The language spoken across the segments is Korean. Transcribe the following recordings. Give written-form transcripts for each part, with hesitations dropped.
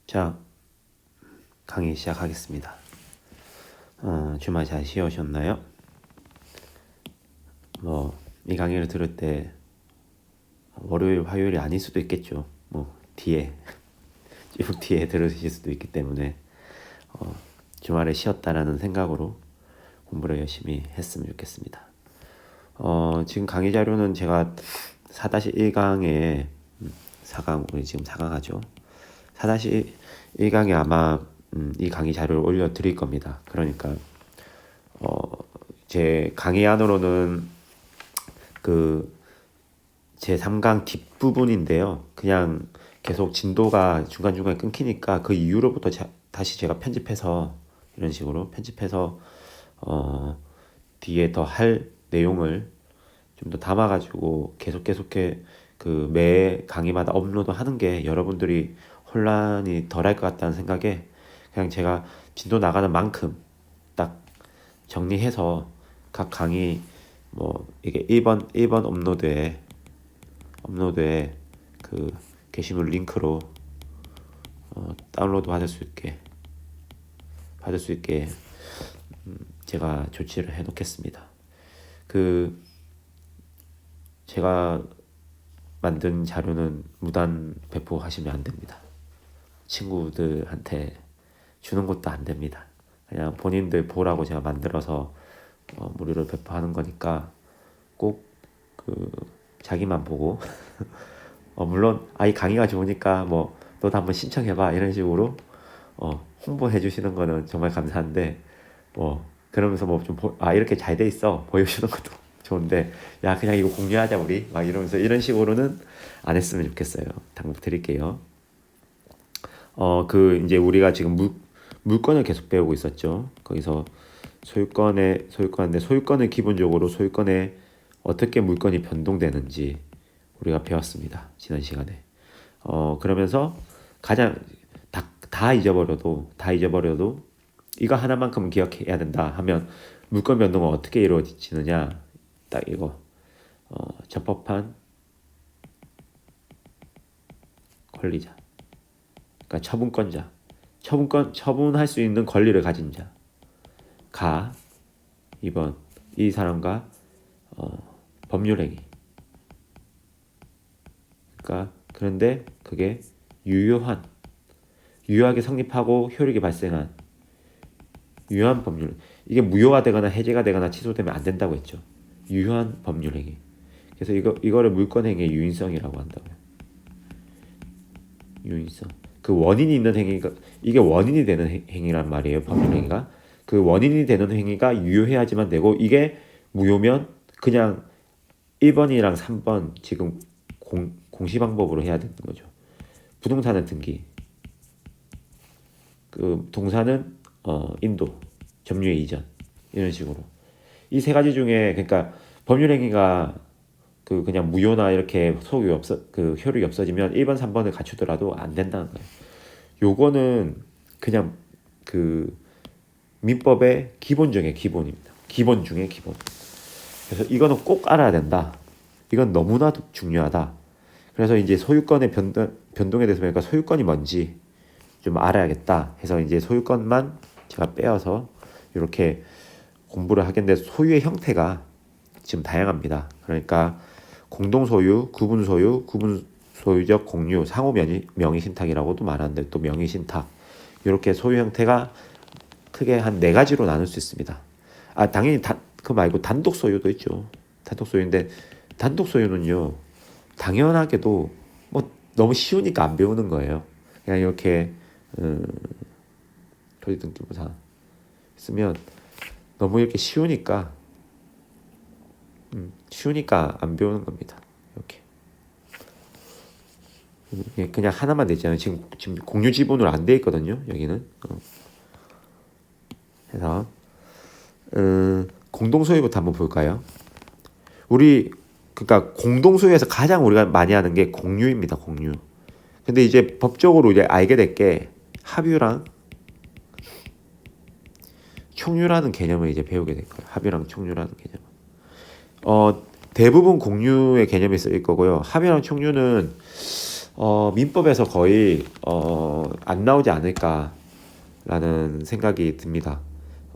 자, 강의 시작하겠습니다. 주말 잘 쉬우셨나요? 이 강의를 들을 때 월요일, 화요일이 아닐 수도 있겠죠. 뒤에 들으실 수도 있기 때문에 주말에 쉬었다라는 생각으로 공부를 열심히 했으면 좋겠습니다. 지금 강의 자료는 제가 4-1강에 4강, 우리 지금 4강 하죠. 4-1강에 아마 이 강의 자료를 올려드릴 겁니다. 그러니까 제 강의 안으로는 제 3강 뒷부분인데요. 그냥 계속 진도가 중간중간에 끊기니까 그 이후로부터 다시 제가 편집해서 이런 식으로 편집해서 뒤에 더 할 내용을 좀 더 담아가지고 계속해 매 강의마다 업로드 하는 게 여러분들이 혼란이 덜할 것 같다는 생각에 그냥 제가 진도 나가는 만큼 딱 정리해서 각 강의 이게 1번 업로드에 그 게시물 링크로 다운로드 받을 수 있게 제가 조치를 해 놓겠습니다. 제가 만든 자료는 무단 배포하시면 안 됩니다. 친구들한테 주는 것도 안 됩니다. 그냥 본인들 보라고 제가 만들어서 무료로 배포하는 거니까 꼭 자기만 보고 물론 이 강의가 좋으니까 너도 한번 신청해봐 이런 식으로 홍보해 주시는 거는 정말 감사한데 그러면서 좀 이렇게 잘 돼 있어 보여주는 것도 좋은데 야 그냥 이거 공유하자 우리 막 이러면서 이런 식으로는 안 했으면 좋겠어요. 당부 드릴게요. 이제 우리가 지금 물건을 계속 배우고 있었죠. 거기서 소유권을 기본적으로 소유권에 어떻게 물건이 변동되는지 우리가 배웠습니다. 지난 시간에. 그러면서 가장 다 잊어버려도 이거 하나만큼 기억해야 된다 하면 물건 변동은 어떻게 이루어지느냐 딱 이거 적법한 권리자, 그러니까 처분권자, 처분할 수 있는 권리를 가진 자. 2번 이 사람과 법률행위. 그러니까 그런데 그게 유효하게 성립하고 효력이 발생한 유효한 법률. 이게 무효가 되거나 해제가 되거나 취소되면 안 된다고 했죠. 유효한 법률행위. 그래서 이거를 물권행위의 유인성이라고 한다고요. 유인성. 그 원인이 있는 행위가 이게 원인이 되는 행위란 말이에요. 법률행위가. 그 원인이 되는 행위가 유효해야지만 되고 이게 무효면 그냥 1번이랑 3번 지금 공시방법으로 해야 되는 거죠. 부동산은 등기. 동사는 인도, 점유의 이전 이런 식으로 이 세 가지 중에 그러니까 법률행위가 그냥 무효나 이렇게 효력이 없어지면 1번, 3번을 갖추더라도 안 된다는 거예요. 요거는 그냥 민법의 기본 중에 기본입니다. 기본 중에 기본. 그래서 이거는 꼭 알아야 된다. 이건 너무나도 중요하다. 그래서 이제 소유권의 변동에 대해서 보니까 소유권이 뭔지 좀 알아야겠다 해서 이제 소유권만 제가 빼어서 이렇게 공부를 하겠는데 소유의 형태가 지금 다양합니다. 그러니까 공동소유, 구분소유, 구분소유적 공유, 상호 명의신탁이라고도 말하는데 또 명의신탁 이렇게 소유 형태가 크게 한 4가지로 나눌 수 있습니다. 당연히 그거 말고 단독 소유도 있죠. 단독 소유인데 단독 소유는요 당연하게도 너무 쉬우니까 안 배우는 거예요. 그냥 이렇게 토지등기부사 쓰면 너무 이렇게 쉬우니까 안 배우는 겁니다. 이렇게 그냥 하나만 되잖아요. 지금 공유 지분으로 안 돼 있거든요. 여기는 그래서 공동소유부터 한번 볼까요? 그러니까 공동소유에서 가장 우리가 많이 하는 게 공유입니다. 공유. 근데 이제 법적으로 이제 알게 될 게 합유랑 총유라는 개념을 이제 배우게 될 거예요. 합유랑 총유라는 개념. 대부분 공유의 개념이 쓰일 거고요. 합유랑 총유는 민법에서 거의 안 나오지 않을까라는 생각이 듭니다.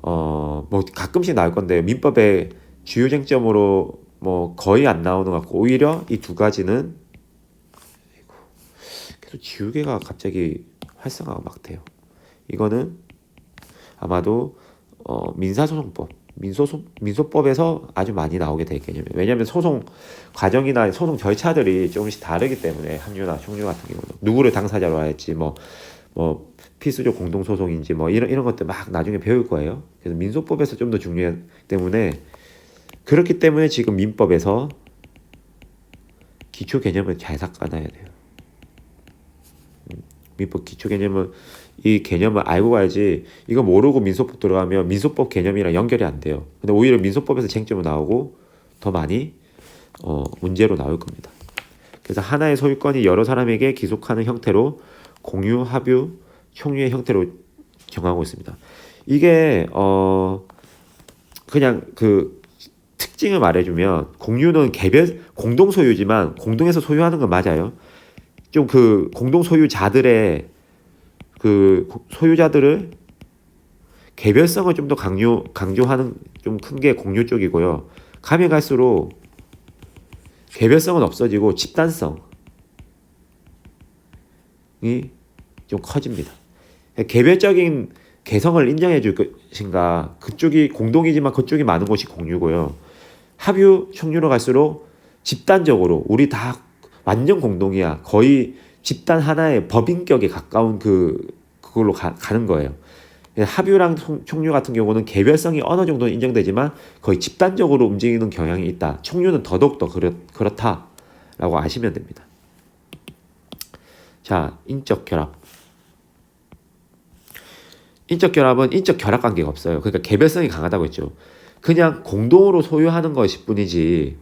뭐 가끔씩 나올 건데 민법의 주요 쟁점으로 뭐 거의 안 나오는 것 같고 오히려 이 두 가지는 계속 지우개가 갑자기 활성화가 막 돼요. 이거는 아마도 민사소송법, 민소법에서 아주 많이 나오게 될 개념이에요. 왜냐하면 소송 과정이나 소송 절차들이 조금씩 다르기 때문에 함유나 총류 같은 경우는 누구를 당사자로 할지 뭐 필수적 공동소송인지 뭐 이런 것들 막 나중에 배울 거예요. 그래서 민소법에서 좀 더 중요하기 때문에 그렇기 때문에 지금 민법에서 기초 개념을 잘 삭아놔야 돼요. 민법 기초 개념은 이 개념을 알고 가야지 이거 모르고 민소법 들어가면 민소법 개념이랑 연결이 안 돼요. 근데 오히려 민소법에서 쟁점이 나오고 더 많이 문제로 나올 겁니다. 그래서 하나의 소유권이 여러 사람에게 기속하는 형태로 공유, 합유, 총유의 형태로 정하고 있습니다. 이게 그냥 그 특징을 말해주면 공유는 개별 공동 소유지만 공동에서 소유하는 건 맞아요. 좀 그 공동 소유자들의 그 소유자들을 개별성을 좀 더 강조하는 좀 큰 게 공유 쪽이고요. 가면 갈수록 개별성은 없어지고 집단성이 좀 커집니다. 개별적인 개성을 인정해 줄 것인가 그쪽이 공동이지만 그쪽이 많은 곳이 공유고요. 합유, 총유로 갈수록 집단적으로 우리 다 완전 공동이야. 거의 집단 하나의 법인격에 가까운 그걸로 가는 거예요. 합유랑 총유 같은 경우는 개별성이 어느 정도 인정되지만 거의 집단적으로 움직이는 경향이 있다. 총유는 더더욱더 그렇다라고 아시면 됩니다. 자, 인적 결합. 인적 결합은 인적 결합 관계가 없어요. 그러니까 개별성이 강하다고 했죠. 그냥 공동으로 소유하는 것일 뿐이지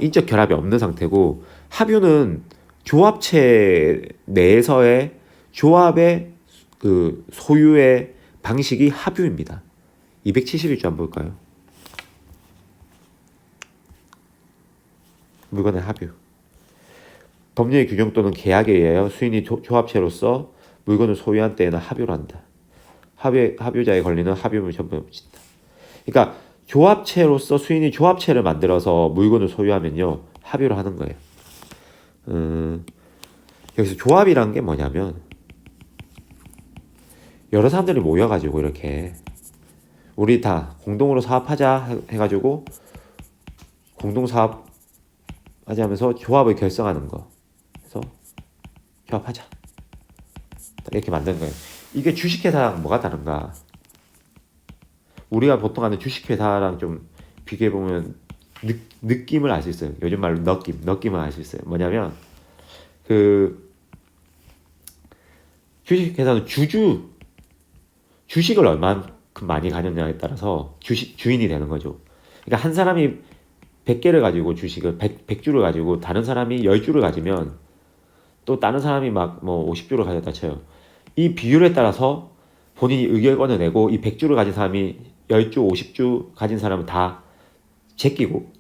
인적 결합이 없는 상태고 합유는 조합체 내에서의 조합의 그 소유의 방식이 합유입니다. 271조 한번 볼까요? 물건의 합유. 법령의 규정 또는 계약에 의하여 수인이 조합체로서 물건을 소유한 때에는 합유를 한다. 합유자에 걸리는 합유물 전부에 묻힌다. 그러니까 조합체로서 수인이 조합체를 만들어서 물건을 소유하면요 합유를 하는 거예요. 여기서 조합이란 게 뭐냐면 여러 사람들이 모여가지고 이렇게 우리 다 공동으로 사업하자 해가지고 공동 사업 하자면서 조합을 결성하는 거. 그래서 조합하자 이렇게 만든 거예요. 이게 주식회사랑 뭐가 다른가? 우리가 보통 하는 주식회사랑 좀 비교해보면 느낌을 알 수 있어요. 요즘 말로 느낌을 알 수 있어요. 뭐냐면 그 주식회사는 주식을 얼마만큼 많이 가졌냐에 따라서 주인이 되는 거죠. 그러니까 한 사람이 100개를 가지고 주식을 100주를 가지고 다른 사람이 10주를 가지면 또 다른 사람이 막 뭐 50주를 가졌다 쳐요. 이 비율에 따라서 본인이 의결권을 내고 이 100주를 가진 사람이 10주, 50주 가진 사람은 다 제끼고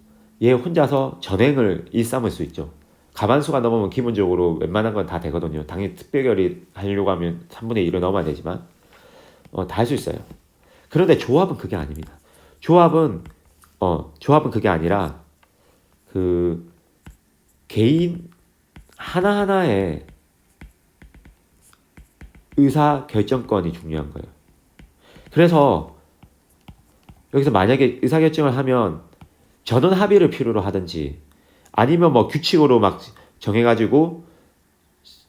얘 혼자서 전횡을 일삼을 수 있죠. 가반수가 넘으면 기본적으로 웬만한 건 다 되거든요. 당연히 특별결의 하려고 하면 3분의 1을 넘어야 되지만 다 할 수 있어요. 그런데 조합은 그게 아닙니다. 조합은 그게 아니라 그 개인 하나하나의 의사 결정권이 중요한 거예요. 그래서 여기서 만약에 의사 결정을 하면 전원 합의를 필요로 하든지 아니면 뭐 규칙으로 막 정해가지고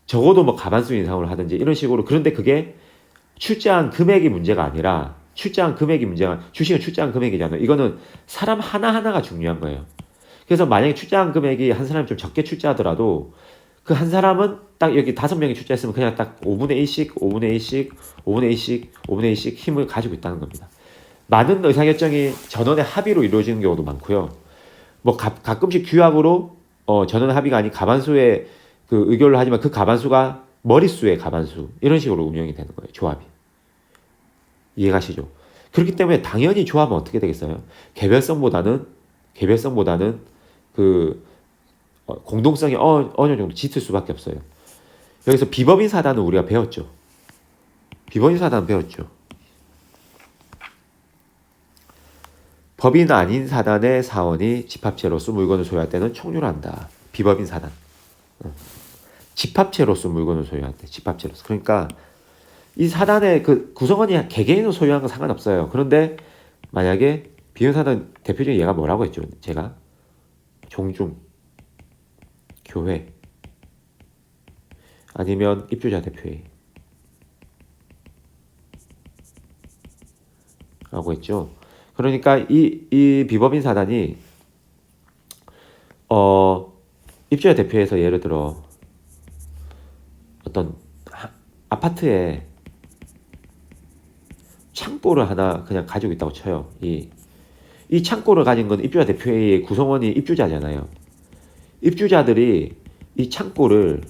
적어도 뭐 가반수 이상으로 하든지 이런 식으로. 그런데 그게 출자한 금액이 문제가 아니라 주식은 출자한 금액이잖아요. 이거는 사람 하나하나가 중요한 거예요. 그래서 만약에 출자한 금액이 한 사람이 좀 적게 출자하더라도 그 한 사람은 딱 여기 5명이 출자했으면 그냥 딱 5분의 1씩, 5분의 1씩, 5분의 1씩, 5분의 1씩 힘을 가지고 있다는 겁니다. 많은 의사결정이 전원의 합의로 이루어지는 경우도 많고요. 뭐 가끔씩 규약으로 전원 합의가 아닌 가반수의 그 의결을 하지만 그 가반수가 머릿수의 가반수 이런 식으로 운영이 되는 거예요. 조합이. 이해가시죠? 그렇기 때문에 당연히 조합은 어떻게 되겠어요? 개별성보다는 그 공동성이 어느 정도 짙을 수밖에 없어요. 여기서 비법인 사단은 우리가 배웠죠. 비법인 사단 배웠죠. 법인 아닌 사단의 사원이 집합체로서 물건을 소유할 때는 총류를 한다. 비법인 사단. 집합체로서 물건을 소유할 때, 집합체로서. 그러니까 이 사단의 그 구성원이 개개인으로 소유한 건 상관없어요. 그런데 만약에 비법인 사단 대표적인 예가 뭐라고 했죠? 제가 종중, 교회, 아니면 입주자 대표회의 라고 했죠. 그러니까 이 비법인 사단이 입주자 대표회에서 예를 들어 어떤 아파트에 창고를 하나 그냥 가지고 있다고 쳐요. 이 창고를 가진 건 입주자 대표회의 구성원이 입주자잖아요. 입주자들이 이 창고를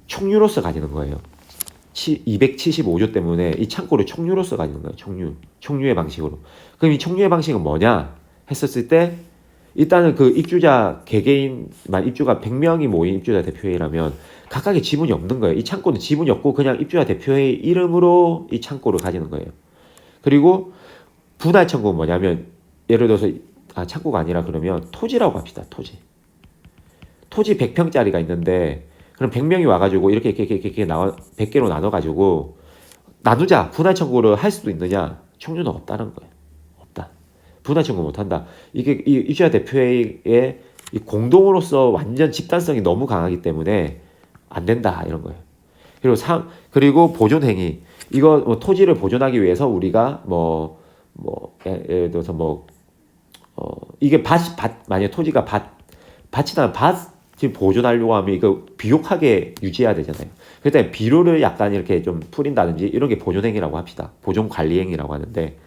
총유로서 가지는 거예요. 275조 때문에 이 창고를 총유로서 가지는 거예요. 총유의 방식으로. 그럼 이 총유의 방식은 뭐냐 했었을 때 일단은 그 입주자 개개인만 입주가 100명이 모인 입주자 대표회의라면 각각의 지분이 없는 거예요. 이 창고는 지분이 없고 그냥 입주자 대표회의 이름으로 이 창고를 가지는 거예요. 그리고 분할 청구는 뭐냐면 예를 들어서 창고가 아니라 그러면 토지라고 합시다. 토지 100평짜리가 있는데 그럼 100명이 와가지고 이렇게 100개로 나눠가지고 나누자 분할 청구를 할 수도 있느냐? 총류는 없다는 거예요. 없다. 분할 청구 못한다. 이게 이 입주자 대표회의 이 공동으로서 완전 집단성이 너무 강하기 때문에 안 된다 이런 거예요. 그리고 보존 행위 이거 뭐 토지를 보존하기 위해서 우리가 예를 들어서 이게 만약 토지가 밭이나 밭을 보존하려고 하면 이거 비옥하게 유지해야 되잖아요. 그때 비료를 약간 이렇게 좀 뿌린다든지 이런 게 보존행위라고 합시다. 보존관리행위라고 하는데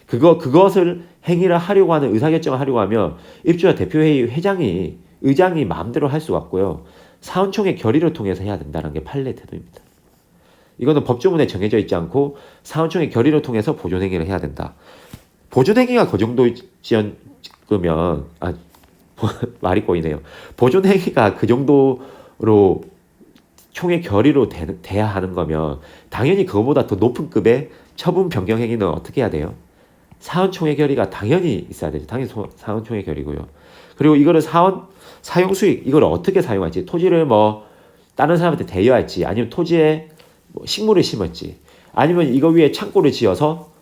그것을 행위를 하려고 하는 의사결정을 하려고 하면 입주자 대표회의 의장이 마음대로 할 수가 없고요. 사원총회 결의를 통해서 해야 된다는 게 판례 태도입니다. 이거는 법조문에 정해져 있지 않고 사원총회 결의를 통해서 보존행위를 해야 된다. 보존행위가 그 정도면 말이 꼬이네요. 보존행위가 그 정도로 총회 결의로 돼야 하는 거면 당연히 그거보다 더 높은 급의 처분 변경 행위는 어떻게 해야 돼요? 사원총회 결의가 당연히 있어야 되죠. 당연히 사원총회 결의고요. 그리고 이거를 사용수익 이걸 어떻게 사용할지 토지를 다른 사람한테 대여할지 아니면 토지에 식물을 심을지 아니면 이거 위에 창고를 지어서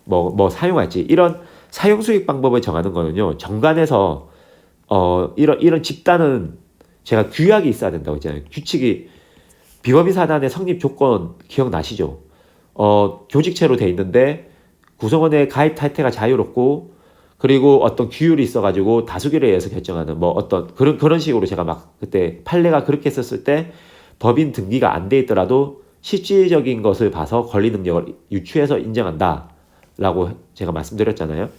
사용할지 이런 사용수익 방법을 정하는 거는요. 정관에서 이런 집단은 제가 규약이 있어야 된다고 했잖아요. 규칙이 비법인 사단의 성립 조건 기억나시죠? 조직체로 돼 있는데 구성원의 가입 탈퇴가 자유롭고 그리고 어떤 규율이 있어가지고 다수결에 의해서 결정하는 어떤 그런 식으로 제가 그때 판례가 그렇게 했었을 때 법인 등기가 안 돼 있더라도 실질적인 것을 봐서 권리 능력을 유추해서 인정한다라고 제가 말씀드렸잖아요.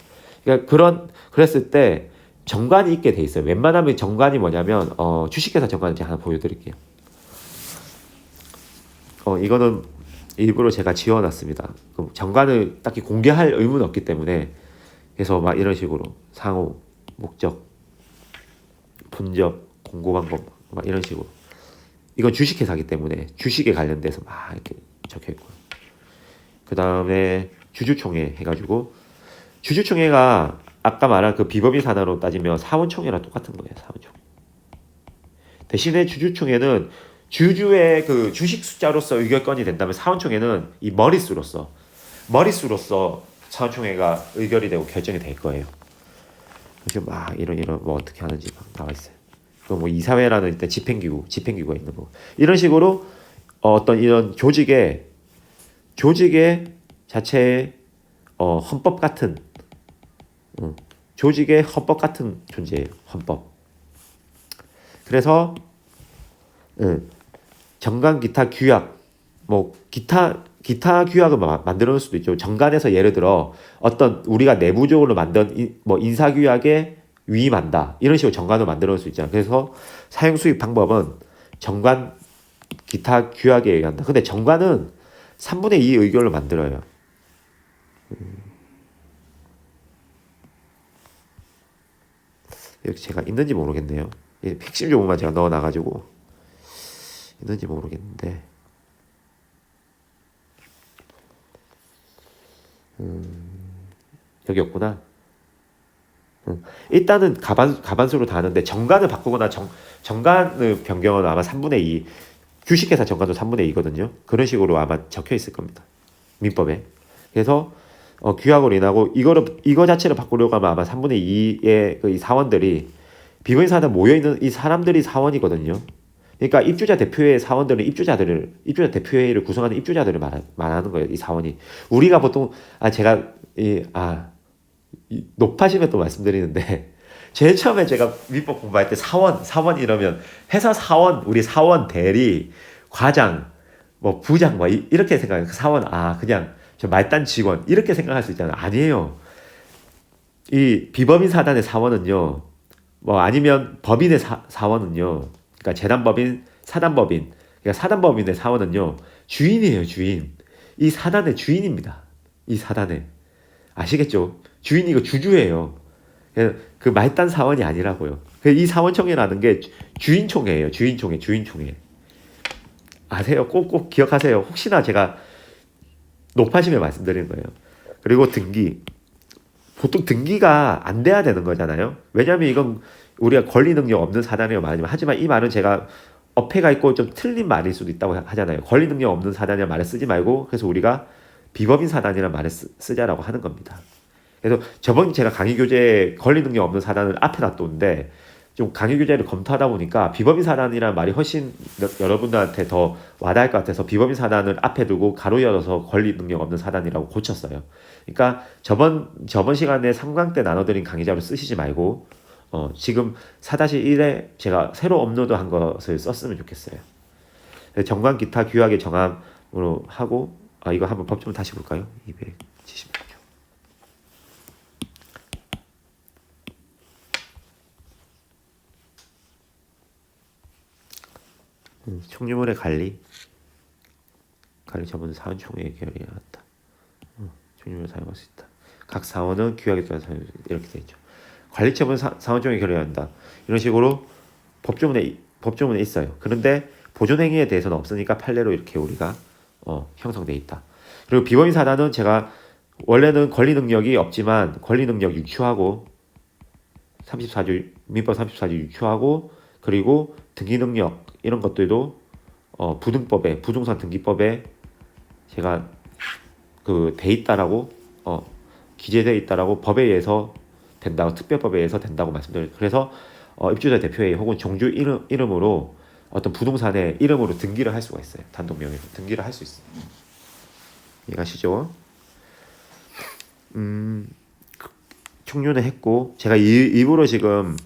그러니까 그랬을 때 정관이 있게 돼 있어요. 웬만하면 정관이 뭐냐면 주식회사 정관을 제가 하나 보여드릴게요. 이거는 일부러 제가 지워놨습니다. 정관을 딱히 공개할 의무는 없기 때문에 그래서 이런 식으로 상호, 목적, 분적, 공고 방법 이런 식으로 이건 주식회사이기 때문에 주식에 관련돼서 이렇게 적혀있고요. 그 다음에 주주총회 해가지고 주주총회가 아까 말한 그 비법인 사단으로 따지면 사원총회랑 똑같은 거예요. 사원총회. 대신에 주주총회는 주주의 그 주식 숫자로서 의결권이 된다면 사원총회는 이 머릿수로서 사원총회가 의결이 되고 결정이 될 거예요. 그래서 이런 어떻게 하는지 나와 있어요. 그 이사회라는 일단 집행기구가 있는 거. 이런 식으로 어떤 이런 조직의 자체의 헌법 같은 조직의 헌법 같은 존재예요. 헌법. 그래서 정관 기타 규약 기타 규약을 만들어 놓을 수도 있죠. 정관에서 예를 들어 어떤 우리가 내부적으로 만든 인사 규약에 위임한다. 이런 식으로 정관을 만들어 놓을 수 있잖아요. 그래서 사용 수익 방법은 정관 기타 규약에 의한다. 근데 정관은 3분의 2 의결을 만들어요. 여기 제가 있는지 모르겠네요. 핵심 조문만 제가 넣어놔가지고 있는지 모르겠는데 여기 없구나. 일단은 가반수로 다 하는데 정관을 바꾸거나 정관을 변경은 아마 3분의 2 주식회사 정관도 3분의 2거든요. 그런 식으로 아마 적혀 있을 겁니다. 민법에. 그래서 규약으로 인하고 이거 자체를 바꾸려고 하면 아마 3분의 2의 그 이 사원들이 비번인 사단 모여 있는 이 사람들이 사원이거든요. 그러니까 입주자 대표회 사원들은 입주자 대표회의를 구성하는 입주자들을 말하는 거예요. 이 사원이. 우리가 보통 제가 높아지면 또 말씀드리는데 제일 처음에 제가 민법 공부할 때 사원 이러면 회사 사원, 우리 사원 대리, 과장, 뭐 부장 뭐 이렇게 생각해요. 사원 그냥 저 말단 직원 이렇게 생각할 수 있잖아요. 아니에요. 이 비법인 사단의 사원은요. 뭐 아니면 법인의 사원은요. 그러니까 재단법인, 사단법인. 그러니까 사단법인의 사원은요. 주인이에요, 주인. 이 사단의 주인입니다. 이 사단의. 아시겠죠? 주인이 이거 주주예요. 그 말단 사원이 아니라고요. 이 사원총회라는 게 주인총회예요. 주인총회. 아세요? 꼭 기억하세요. 혹시나 제가 높아지면 말씀드리는 거예요. 그리고 등기. 보통 등기가 안 돼야 되는 거잖아요. 왜냐하면 이건 우리가 권리 능력 없는 사단이라고 말하지만 하지만 이 말은 제가 어폐가 있고 좀 틀린 말일 수도 있다고 하잖아요. 권리 능력 없는 사단이라는 말을 쓰지 말고 그래서 우리가 비법인 사단이라는 말을 쓰자라고 하는 겁니다. 그래서 저번 제가 강의 교재에 권리 능력 없는 사단을 앞에 놔뒀는데 좀 강의 교재를 검토하다 보니까 비법인 사단이라는 말이 훨씬 여러분들한테 더 와닿을 것 같아서 비법인 사단을 앞에 두고 가로 열어서 권리 능력 없는 사단이라고 고쳤어요. 그러니까 저번 시간에 3강 때 나눠드린 강의 자료 쓰시지 말고 지금 4-1에 제가 새로 업로드한 것을 썼으면 좋겠어요. 정관 기타 규약의 정함으로 하고 이거 한번 법 좀 다시 볼까요? 276조. 총유물의 관리 전문 사원총회의 결의에 나왔다. 총유물을 사용할 수 있다. 각 사원은 규약에 따라 사용 이렇게 되어 있죠. 관리처분 사원총회 결의한다. 이런 식으로 법조문에 있어요. 그런데 보존행위에 대해서는 없으니까 판례로 이렇게 우리가 형성돼 있다. 그리고 비법인 사단은 제가 원래는 권리 능력이 없지만 권리 능력 유추하고 34조 민법 34조 유추하고 그리고 등기 능력 이런 것들도 부등법에 부동산 등기법에 제가 돼 있다라고 기재되어 있다라고 법에 의해서 된다고 특별법에 의해서 된다고 말씀드려요. 그래서 입주자 대표회의 혹은 종주 이름으로 어떤 부동산의 이름으로 등기를 할 수가 있어요. 단독 명의로 등기를 할 수 있어요. 이해가시죠? 총류는 했고 제가 일부러 지금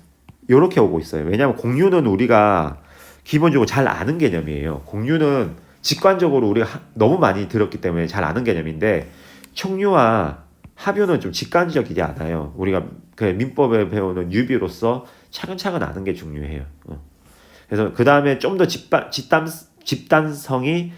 이렇게 오고 있어요. 왜냐하면 공유는 우리가 기본적으로 잘 아는 개념이에요. 공유는 직관적으로 우리가 너무 많이 들었기 때문에 잘 아는 개념인데 총유와 합유는 좀 직관적이지 않아요. 우리가 그 민법에 배우는 유비로서 차근차근 아는 게 중요해요. 그래서 그 다음에 좀 더 집단성이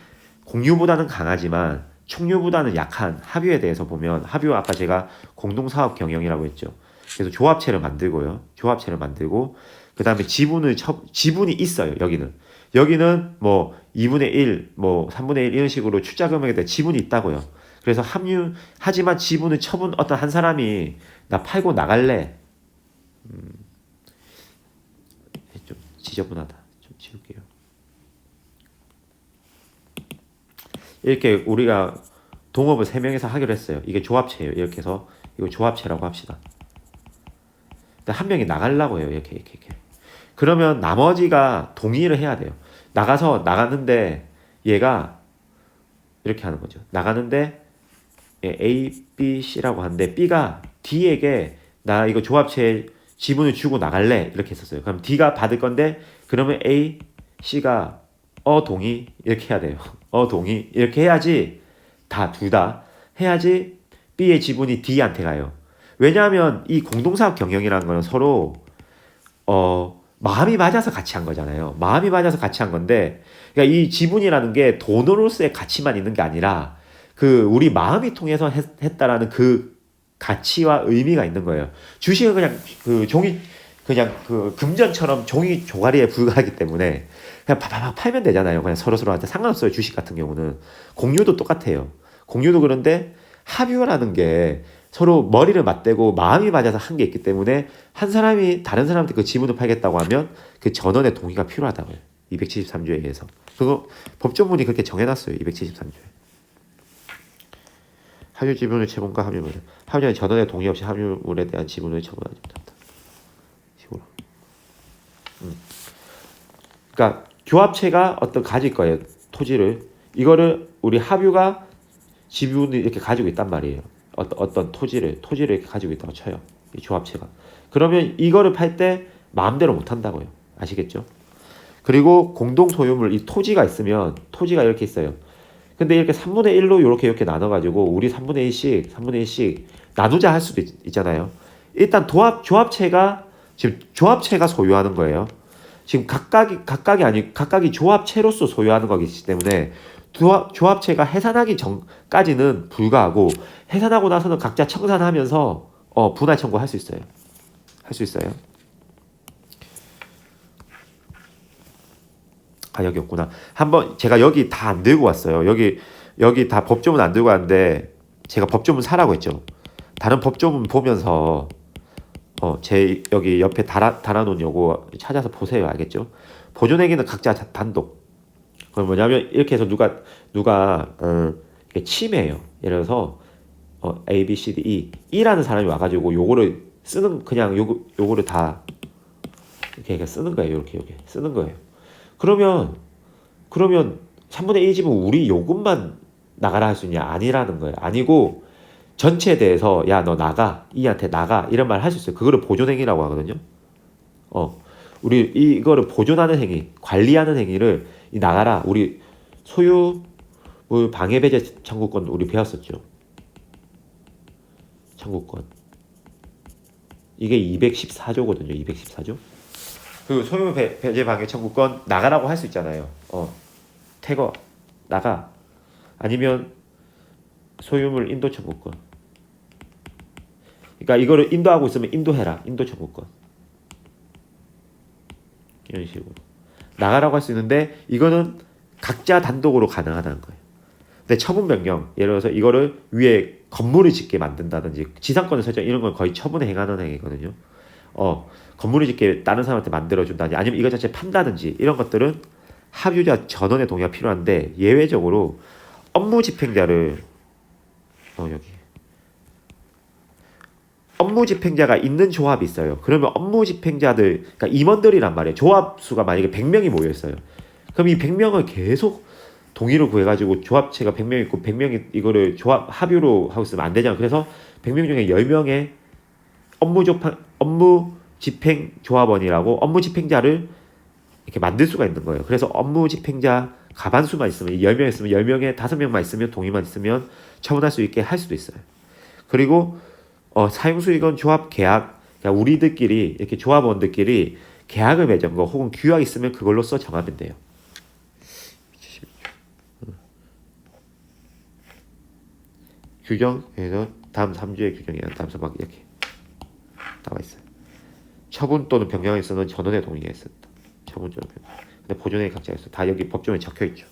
공유보다는 강하지만 총유보다는 약한 합유에 대해서 보면 합유 아까 제가 공동사업 경영이라고 했죠. 그래서 조합체를 만들고요. 조합체를 만들고 그 다음에 지분이 있어요. 여기는 뭐 2분의 1, 뭐 3분의 1 이런 식으로 출자 금액에 대해 지분이 있다고요. 그래서 하지만 지분을 처분 어떤 한 사람이 나 팔고 나갈래. 좀 지저분하다. 좀 지울게요. 이렇게 우리가 동업을 3명이서 하기로 했어요. 이게 조합체예요. 이렇게 해서 이거 조합체라고 합시다. 근데 한 명이 나가려고 해요. 이렇게. 그러면 나머지가 동의를 해야 돼요. 나가는데 얘가 이렇게 하는 거죠. 나가는데 A, B, C라고 하는데 B가 D에게 나 이거 조합체 지분을 주고 나갈래 이렇게 했었어요. 그럼 D가 받을 건데 그러면 A, C가 동의 이렇게 해야 돼요. 동의 이렇게 해야지 둘 다 해야지 B의 지분이 D한테 가요. 왜냐하면 이 공동사업 경영이라는 거는 서로 마음이 맞아서 같이 한 거잖아요. 마음이 맞아서 같이 한 건데 그러니까 이 지분이라는 게 돈으로서의 가치만 있는 게 아니라 그 우리 마음이 통해서 했다라는 그 가치와 의미가 있는 거예요. 주식은 그냥 그 종이 그냥 그 금전처럼 종이 조가리에 불과하기 때문에 그냥 파파파 팔면 되잖아요. 그냥 서로한테 상관없어요. 주식 같은 경우는. 공유도 똑같아요. 공유도 그런데 합유라는 게 서로 머리를 맞대고 마음이 맞아서 한 게 있기 때문에 한 사람이 다른 사람한테 그 지분을 팔겠다고 하면 그 전원의 동의가 필요하다고요. 273조에 의해서. 그거 법조문이 그렇게 정해놨어요. 273조에. 합유 지분의 채권과 합유물. 합유자는 전원의 동의 없이 합유물에 대한 지분을 처분하지 못한다. 식으로. 그러니까 교합체가 어떤 가질 거예요. 토지를. 이거를 우리 합유가 지분을 이렇게 가지고 있단 말이에요. 어떤 토지를 이렇게 가지고 있다고 쳐요. 이 조합체가. 그러면 이거를 팔 때 마음대로 못 한다고요. 아시겠죠? 그리고 공동 소유물 이 토지가 있으면 토지가 이렇게 있어요. 근데 이렇게 3분의 1로 이렇게 나눠가지고 우리 3분의 1씩 나누자 할 수도 있잖아요. 일단 조합체가 지금 조합체가 소유하는 거예요. 지금 각각이 조합체로서 소유하는 거기 때문에 조합체가 해산하기 전까지는 불가하고 해산하고 나서는 각자 청산하면서 분할 청구할 수 있어요. 할 수 있어요. 아 여기 없구나. 한번 제가 여기 다 안 들고 왔어요. 여기 다 법조문 안 들고 왔는데 제가 법조문 사라고 했죠. 다른 법조문 보면서 제 여기 옆에 달아놓은 요거 찾아서 보세요. 알겠죠? 보존행위는 각자 단독. 그건 뭐냐면 이렇게 해서 누가 이게 침해예요. 예를 들어서 A, B, C, D, E라는 사람이 와가지고 요거를 쓰는 그냥 요거를 다 이렇게 쓰는 거예요. 이렇게 쓰는 거예요. 그러면 3분의 1 집은 우리 요금만 나가라 할 수 있냐? 아니라는 거예요. 아니고 전체에 대해서 야 너 나가 이한테 나가 이런 말 할 수 있어요. 그거를 보존행위라고 하거든요. 우리 이거를 보존하는 행위, 관리하는 행위를 나가라. 우리 소유물 방해배제 청구권 우리 배웠었죠. 청구권. 이게 214조거든요. 214조. 그 소유물 배제 방해 청구권 나가라고 할 수 있잖아요. 태거 나가. 아니면 소유물 인도 청구권. 그러니까 이거를 인도하고 있으면 인도해라. 인도 청구권. 이런 식으로 나가라고 할 수 있는데 이거는 각자 단독으로 가능하다는 거예요. 근데 처분 명령 예를 들어서 이거를 위에 건물을 짓게 만든다든지 지상권을 설정 이런 건 거의 처분에 행하는 행위거든요. 건물을 짓게 다른 사람한테 만들어준다든지 아니면 이거 자체 판다든지 이런 것들은 합유자 전원의 동의가 필요한데 예외적으로 업무 집행자를 여기 업무 집행자가 있는 조합이 있어요. 그러면 업무 집행자들, 그러니까 임원들이란 말이에요. 조합 수가 만약에 100명이 모여 있어요. 그럼 이 100명을 계속 동의를 구해가지고 조합체가 100명 있고 100명이 이거를 조합 합유로 하고 있으면 안 되잖아요. 그래서 100명 중에 10명의 업무 집행 조합원이라고 업무 집행자를 이렇게 만들 수가 있는 거예요. 그래서 업무 집행자 가반수만 있으면 10명 있으면 10명에 5명만 있으면 동의만 있으면 처분할 수 있게 할 수도 있어요. 그리고 사용수익은 조합 계약, 그러니까 우리들끼리 이렇게 조합원들끼리 계약을 맺은 거 혹은 규약 있으면 그걸로써 정하면 돼요. 규정에서 다음 3주의 규정이야. 다음 막 이렇게 나와 있어요. 처분 또는 변경에 있어서는 전원의 동의가 있었다. 처분 또는 변경. 근데 보존의 각자 있어. 다 여기 법조문에 적혀 있죠.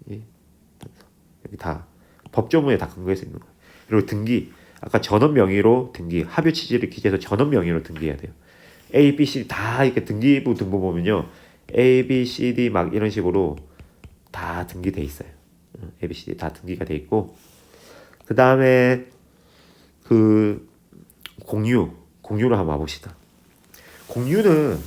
여기 다 법조문에 다 근거해서 있는 거예요. 그리고 등기 아까 전원 명의로 등기 합유 취지를 기재해서 전원 명의로 등기해야 돼요. A, B, C 다 이렇게 등기부 등본 보면요. A, B, C, D 막 이런 식으로 다 등기돼 있어요. A, B, C, D 다 등기가 돼 있고 그 다음에 그 공유를 한번 와봅시다. 공유는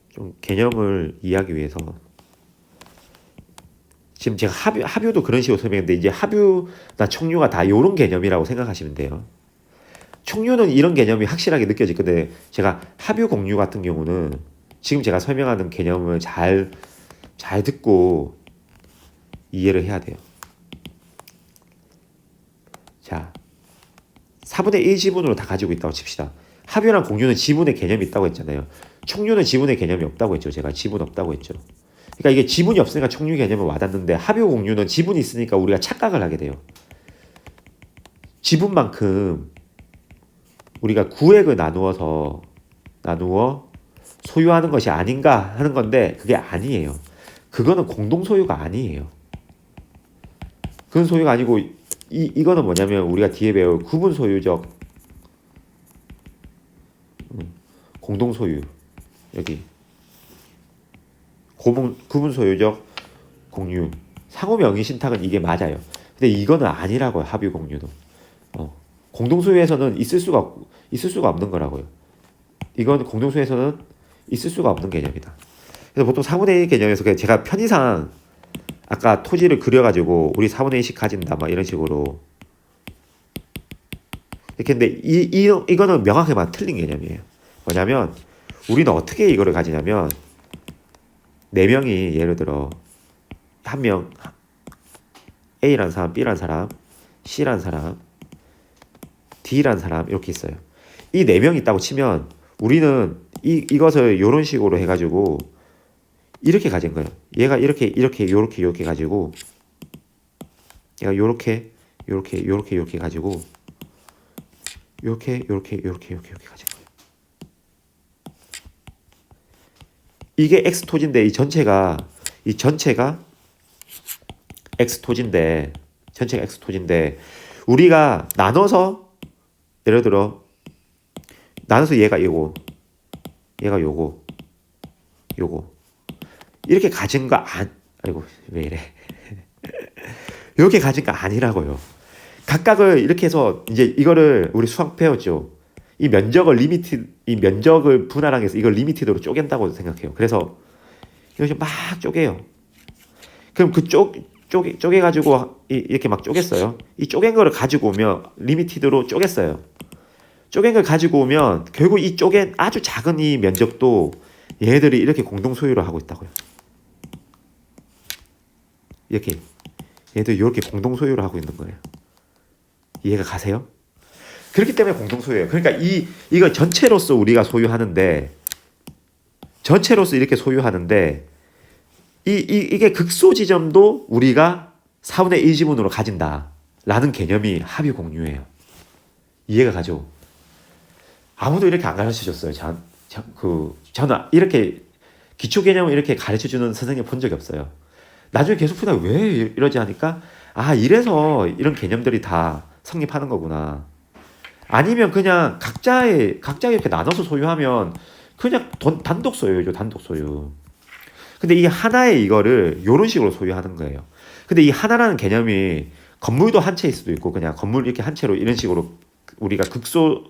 좀 개념을 이해하기 위해서 지금 제가 합유도 그런 식으로 설명했는데 이제 합유나 총류가 다 이런 개념이라고 생각하시면 돼요. 총류는 이런 개념이 확실하게 느껴질 건데 제가 합유 공유 같은 경우는 지금 제가 설명하는 개념을 잘 듣고 이해를 해야 돼요. 자, 4분의 1 지분으로 다 가지고 있다고 칩시다. 합유랑 공유는 지분의 개념이 있다고 했잖아요. 총류는 지분의 개념이 없다고 했죠. 제가 지분 없다고 했죠. 그러니까 이게 지분이 없으니까 총류 개념을 와닿는데 합유 공유는 지분이 있으니까 우리가 착각을 하게 돼요. 지분만큼 우리가 구획을 나누어 소유하는 것이 아닌가 하는 건데 그게 아니에요. 그거는 공동 소유가 아니에요. 그건 소유가 아니고 이거는 뭐냐면 우리가 뒤에 배울 구분 소유적 공동 소유 여기 구분 소유적 공유 상호 명의 신탁은 이게 맞아요. 근데 이거는 아니라고요. 합의 공유도 공동 소유에서는 있을 수가 없는 거라고요. 이건 공동 소유에서는 있을 수가 없는 개념이다. 그래서 보통 4분의 1 개념에서 제가 편의상 아까 토지를 그려가지고 우리 4분의 1씩 가진다 막 이런 식으로 이렇게 근데 이거는 명확하게만 틀린 개념이에요. 뭐냐면 우리는 어떻게 이거를 가지냐면 4명이 예를 들어 한 명 A라는 사람, B라는 사람, C라는 사람, D라는 사람 이렇게 있어요. 이 4명이 있다고 치면 우리는 이것을 이런 식으로 해가지고 이렇게 가진 거예요. 얘가 이렇게 가지고 얘가 요렇게 가지고 요렇게 가진 거예요. 이게 X 토지인데 이 전체가 X 토지인데 전체가 X 토지인데 우리가 나눠서 예를 들어 나눠서 얘가 요거 이렇게 가진 거 아이고 왜 이래 이렇게 가진 거 아니라고요. 각각을 이렇게 해서 이제 이거를 우리 수학 배웠죠. 이 면적을 분할하기 위해서 이걸 리미티드로 쪼갠다고 생각해요. 그래서 이것이 막 쪼개요. 그럼 그 쪼개가지고 이렇게 막 쪼갰어요. 이 쪼갠 거를 가지고 오면 리미티드로 쪼갰어요. 쪼갠 걸 가지고 오면 결국 이 쪼갠 아주 작은 이 면적도 얘들이 이렇게 공동 소유를 하고 있다고요. 이렇게 얘들 이렇게 공동 소유를 하고 있는 거예요. 이해가 가세요? 그렇기 때문에 공동 소유예요. 그러니까 이거 전체로서 우리가 소유하는데 전체로서 이렇게 소유하는데 이게 극소 지점도 우리가 4분의 1 지분으로 가진다라는 개념이 합의 공유예요. 이해가 가죠? 아무도 이렇게 안 가르쳐줬어요. 저는 이렇게 기초 개념을 이렇게 가르쳐주는 선생님 본 적이 없어요. 나중에 계속 푸다 왜 이러지 하니까 이래서 이런 개념들이 다 성립하는 거구나. 아니면 그냥 각자 이렇게 나눠서 소유하면 그냥 단독 소유죠. 단독 소유. 근데 이 하나의 이거를 이런 식으로 소유하는 거예요. 근데 이 하나라는 개념이 건물도 한 채일 수도 있고 그냥 건물 이렇게 한 채로 이런 식으로 우리가 극소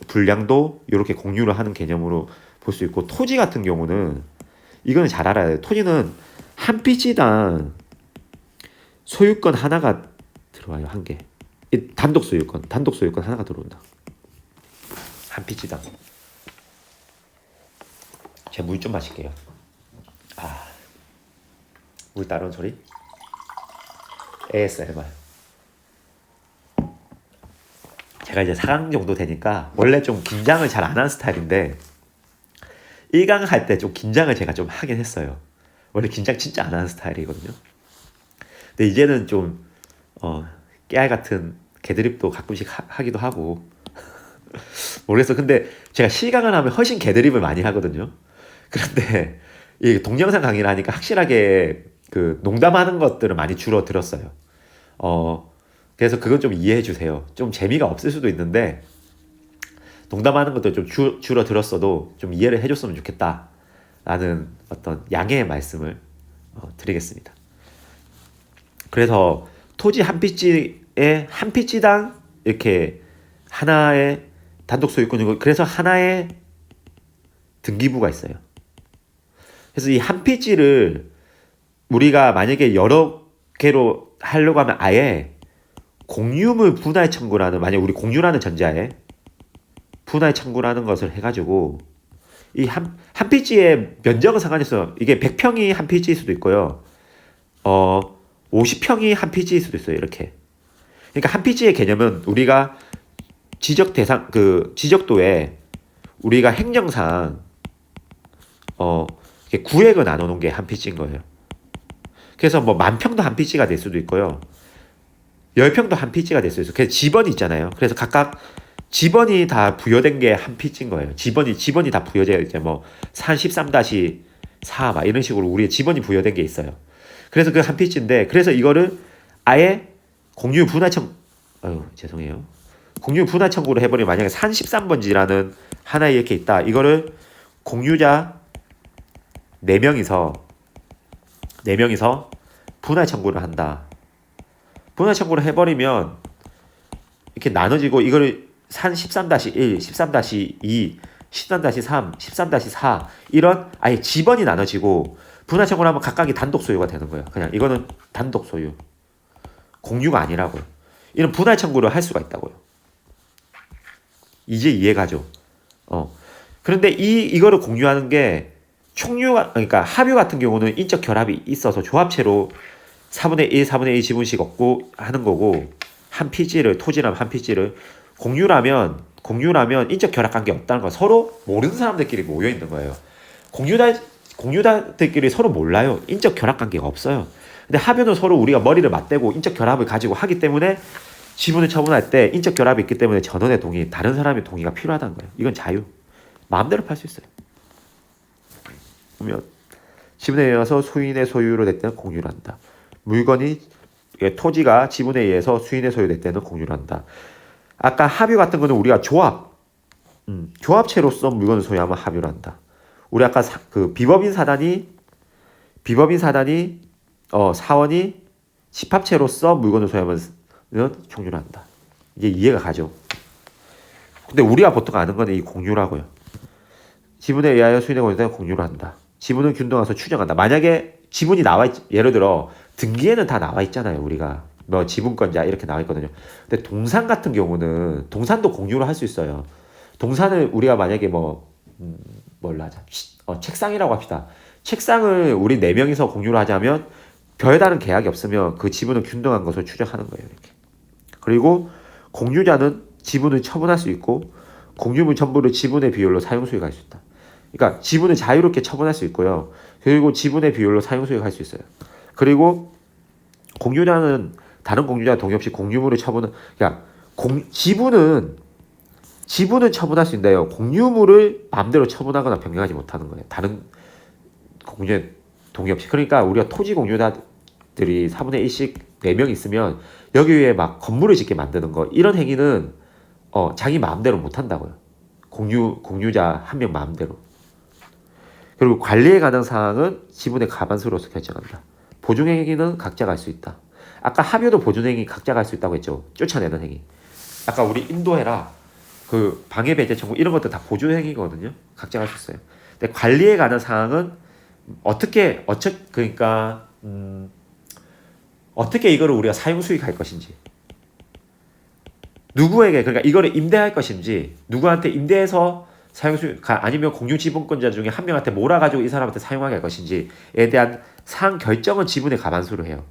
분량도 이렇게 공유를 하는 개념으로 볼 수 있고 토지 같은 경우는 이거는 잘 알아야 돼요. 토지는 한 피지당 소유권 하나가 들어와요. 한 개. 단독 소유권 하나가 들어온다. 한 피지당. 제가 물 좀 마실게요. 물 따르는 소리. ASMR. 제가 이제 4강 정도 되니까 원래 좀 긴장을 잘 안 하는 스타일인데 1강 할 때 좀 긴장을 제가 좀 하긴 했어요. 원래 긴장 진짜 안 하는 스타일이거든요. 근데 이제는 좀 깨알 같은 개드립도 가끔씩 하기도 하고 모르겠어. 근데 제가 실강을 하면 훨씬 개드립을 많이 하거든요. 그런데 이 동영상 강의를 하니까 확실하게 그 농담하는 것들을 많이 줄어들었어요. 그래서 그건 좀 이해해 주세요. 좀 재미가 없을 수도 있는데 농담하는 것도 좀 줄어들었어도 좀 이해를 해줬으면 좋겠다라는 어떤 양해의 말씀을 드리겠습니다. 그래서 토지 한 피지에 한 피지당 이렇게 하나의 단독 소유권이고 그래서 하나의 등기부가 있어요. 그래서 이 한 피지를 우리가 만약에 여러 개로 하려고 하면 아예 공유물 분할 청구라는 만약 우리 공유라는 전제하에 분할 청구라는 것을 해가지고 이 한 피지의 면적은 상관이 없어요. 이게 100평이 한 피지일 수도 있고요. 50평이 한 피지일 수도 있어요. 이렇게. 그러니까 한 피지의 개념은 우리가 지적도에 우리가 행정상 구획을 나눠놓은 게 한 피지인 거예요. 그래서 뭐 10,000평도 한 피지가 될 수도 있고요. 10평도 한 피지가 됐어요. 그래서 지번이 있잖아요. 그래서 각각 지번이 다 부여된 게 한 피지인 거예요. 지번이 다 부여져요. 이제 뭐 산 13-4 막 이런 식으로 우리의 지번이 부여된 게 있어요. 그래서 그 한 피지인데, 그래서 이거를 아예 공유 분할 청 죄송해요. 공유 분할 청구를 해버리면, 만약에 산 13번지라는 하나에 이렇게 있다. 이거를 공유자 4명이서 분할 청구를 한다. 분할 청구를 해버리면 이렇게 나눠지고, 이거를 산 13-1, 13-2, 13-3, 13-4 이런 아예 지번이 나눠지고, 분할 청구를 하면 각각이 단독 소유가 되는 거예요. 그냥 이거는 단독 소유, 공유가 아니라고요. 이런 분할 청구를 할 수가 있다고요. 이제 이해가죠? 그런데 이거를 공유하는 게 그러니까 합유 같은 경우는 인적 결합이 있어서 조합체로 4분의 1, 4분의 1 지분씩 얻고 하는 거고, 토지라면 한 피지를 공유라면 인적 결합 관계 없다는 거, 서로 모르는 사람들끼리 모여 있는 거예요. 공유자들끼리 서로 몰라요. 인적 결합 관계가 없어요. 근데 합유는 서로 우리가 머리를 맞대고 인적 결합을 가지고 하기 때문에, 지분을 처분할 때 인적 결합이 있기 때문에 전원의 동의, 다른 사람의 동의가 필요하다는 거예요. 이건 자유. 마음대로 팔 수 있어요. 보면 지분에 의해서 수인의 소유로 될 때는 공유를 한다. 토지가 지분에 의해서 수인의 소유될 때는 공유를 한다. 아까 합유 같은 거는 우리가 조합체로서 물건을 소유하면 합유를 한다. 우리 아까 그 비법인 사단이 사원이 집합체로서 물건을 소유하면 총유를 한다. 이제 이해가 가죠. 근데 우리가 보통 아는 거는 이 공유라고요. 지분에 의하여 수인의 권리에 공유를 한다. 지분은 균등해서 추정한다. 만약에 지분이 예를 들어 등기에는 다 나와 있잖아요. 우리가 뭐 지분권자 이렇게 나와 있거든요. 근데 동산 같은 경우는 동산도 공유를 할 수 있어요. 동산을 우리가 만약에 뭘로 하자. 책상이라고 합시다. 책상을 우리 4명이서 공유를 하자면 별다른 계약이 없으면 그 지분은 균등한 것을 추정하는 거예요. 이렇게. 그리고 공유자는 지분을 처분할 수 있고, 공유물 전부를 지분의 비율로 사용 수익할 수 있다. 그러니까 지분을 자유롭게 처분할 수 있고요. 그리고 지분의 비율로 사용 수익할 수 있어요. 그리고 공유자는 다른 공유자 동의 없이 공유물을 그러니까 지분은 처분할 수 있는데요. 공유물을 마음대로 처분하거나 변경하지 못하는 거예요. 다른 공유자 동의 없이. 그러니까 우리가 토지 공유자들이 4분의 1씩 4명 있으면 여기 위에 막 건물을 짓게 만드는 거, 이런 행위는 자기 마음대로 못 한다고요. 공유자 한 명 마음대로. 그리고 관리에 관한 사항은 지분의 과반수로서 결정한다. 보증행위는 각자가 할 수 있다. 아까 합의도 보증행위 각자가 할 수 있다고 했죠. 쫓아내는 행위. 아까 우리 인도해라, 그 방해 배제 청구 이런 것도 다 보증행위거든요. 각자가 할 수 있어요. 근데 관리에 관한 사항은 그러니까 어떻게 이거를 우리가 사용 수익할 것인지, 누구에게, 그러니까 이거를 임대할 것인지, 누구한테 임대해서 사용 수익, 아니면 공유 지분권자 중에 한 명한테 몰아가지고 이 사람한테 사용하게 할 것인지에 대한 사항 결정은 지분의 과반수로 해요.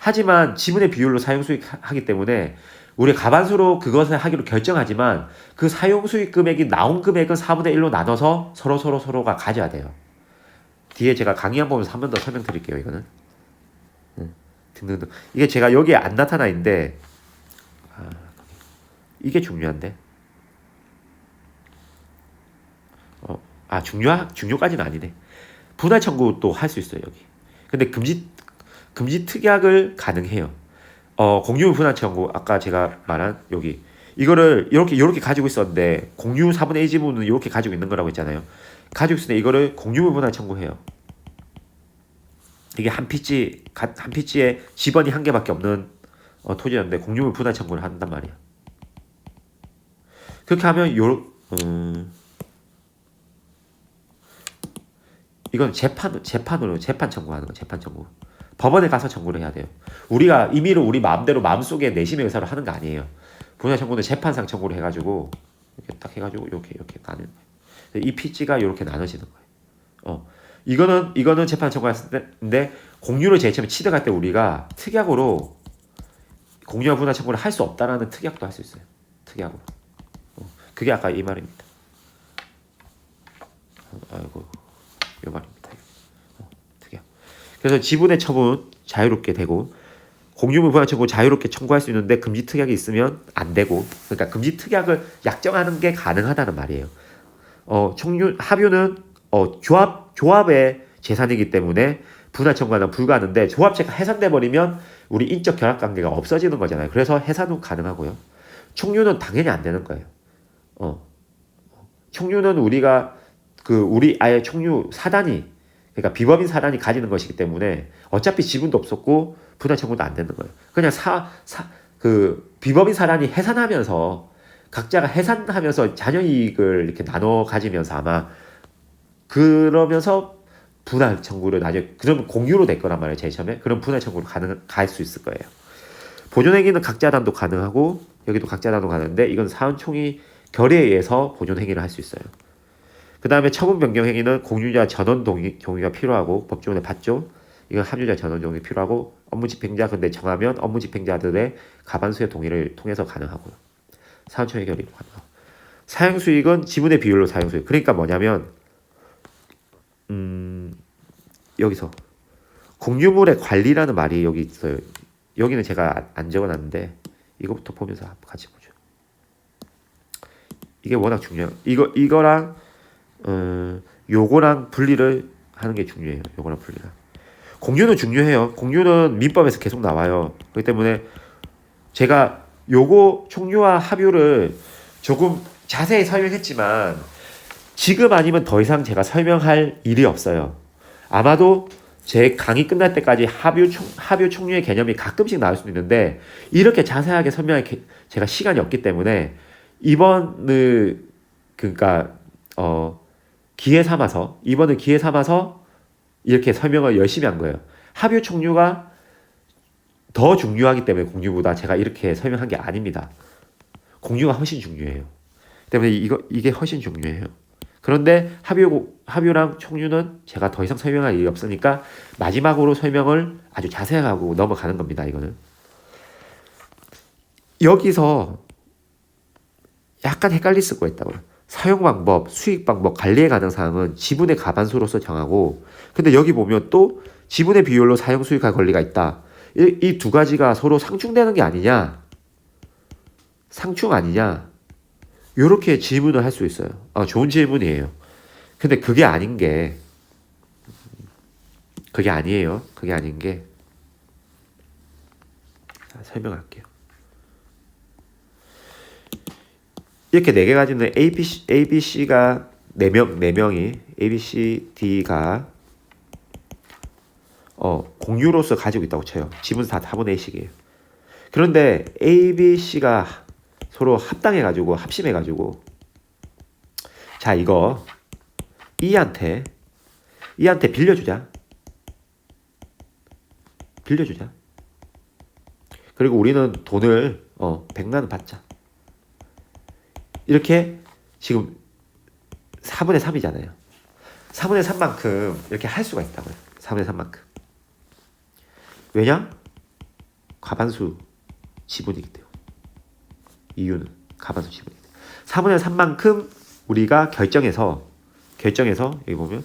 하지만 지분의 비율로 사용 수익하기 때문에 우리 과반수로 그것을 하기로 결정하지만, 그 사용 수익 금액이 나온 금액은 4분의 1로 나눠서 서로가 가져야 돼요. 뒤에 제가 강의 한 번 보면서 한 번 더 설명드릴게요. 이거는 등등등. 이게 제가 여기에 안 나타나 있는데, 이게 중요한데. 중요까지는 아니네. 분할 청구도 할 수 있어요, 여기. 근데 금지 특약을 가능해요. 공유 분할 청구, 아까 제가 말한 여기. 이거를 이렇게 가지고 있었는데, 공유 4분의 1 지분은 이렇게 가지고 있는 거라고 했잖아요. 가지고 있을 때 이거를 공유 분할 청구해요. 이게 한 피지에 지번이 한 개밖에 없는 토지였는데 공유물 분할 청구를 한단 말이야. 그렇게 하면 이건 재판 청구하는 거. 재판 청구. 법원에 가서 청구를 해야 돼요. 우리가 임의로 우리 마음대로 마음속에 내심의 의사로 하는 거 아니에요. 분할 청구는 재판상 청구를 해가지고 이렇게 딱 해가지고 이렇게 나는 거예요. 이 피지가 이렇게 나눠지는 거예요. 이거는 재판 청구했을 때인데, 공유를 제일 처음에 취득할 때 우리가 특약으로 공유와 분할 청구를 할 수 없다라는 특약도 할 수 있어요. 특약으로. 그게 아까 이 말입니다. 이 말입니다. 특약. 그래서 지분의 처분 자유롭게 되고, 공유무 분할 청구 자유롭게 청구할 수 있는데 금지 특약이 있으면 안 되고, 그러니까 금지 특약을 약정하는 게 가능하다는 말이에요. 합유는 조합의 재산이기 때문에 분할 청구는 불가하는데 조합체가 해산돼 버리면 우리 인적 결합 관계가 없어지는 거잖아요. 그래서 해산은 가능하고요. 총류는 당연히 안 되는 거예요. 총류는 우리 아예 총류 사단이, 그러니까 비법인 사단이 가지는 것이기 때문에 어차피 지분도 없었고 분할 청구도 안 되는 거예요. 그냥 비법인 사단이 해산하면서 각자가 해산하면서 자녀 이익을 이렇게 나눠 가지면서 아마 그러면서 분할 청구를 나중에 그럼 공유로 될 거란 말이에요. 제일 처음에. 그럼 분할 청구로 갈 수 있을 거예요. 보존행위는 각자단도 가능하고 여기도 각자단도 가능한데 이건 사원총회 결의에 의해서 보존행위를 할 수 있어요. 그 다음에 처분 변경 행위는 공유자 전원 동의가 필요하고 법조문에 봤죠. 이건 합유자 전원 동의 필요하고 업무 집행자 근데 정하면 업무 집행자들의 가반수의 동의를 통해서 가능하고요. 사원총회 결의로 가능하고. 사용수익은 지분의 비율로 사용수익. 그러니까 뭐냐면 여기서 공유물의 관리라는 말이 여기 있어요. 여기는 제가 안 적어놨는데 이거부터 보면서 같이 보죠. 이게 워낙 중요해요. 이거랑 요거랑 분리를 하는 게 중요해요. 요거랑 분리랑. 공유는 중요해요. 공유는 민법에서 계속 나와요. 그렇기 때문에 제가 요거 총류와 합유를 조금 자세히 설명했지만 지금 아니면 더 이상 제가 설명할 일이 없어요. 아마도 제 강의 끝날 때까지 합유 총류의 개념이 가끔씩 나올 수도 있는데 이렇게 자세하게 설명할 제가 시간이 없기 때문에 이번을 그러니까 이번을 기회 삼아서 이렇게 설명을 열심히 한 거예요. 합유 총류가 더 중요하기 때문에 공유보다 제가 이렇게 설명한 게 아닙니다. 공유가 훨씬 중요해요. 때문에 이게 훨씬 중요해요. 그런데 합유랑 총류는 제가 더 이상 설명할 일이 없으니까 마지막으로 설명을 아주 자세하게 하고 넘어가는 겁니다. 이거는. 여기서 약간 헷갈릴 수가 있다고요. 사용 방법, 수익 방법, 관리에 관한 사항은 지분의 가반수로서 정하고 근데 여기 보면 또 지분의 비율로 사용 수익할 권리가 있다. 이 두 가지가 서로 상충되는 게 아니냐? 상충 아니냐? 요렇게 질문을 할 수 있어요. 좋은 질문이에요. 근데 그게 아닌 게 그게 아니에요. 그게 아닌 게 설명할게요. 이렇게 네 개 가지는 ABC가 4명이 ABCD가 공유로서 가지고 있다고 쳐요. 지분 다 4분의 1씩이에요. 그런데 ABC가 서로 합당해가지고 합심해가지고 자 이거 E한테 빌려주자. 그리고 우리는 돈을 100만 원 받자. 이렇게 지금 4분의 3이잖아요. 4분의 3만큼 이렇게 할 수가 있다고요. 4분의 3만큼. 왜냐? 과반수 지분이기 때문에. 이유는 과반수 지분이기 때문에. 4분의 3만큼 우리가 결정해서 여기 보면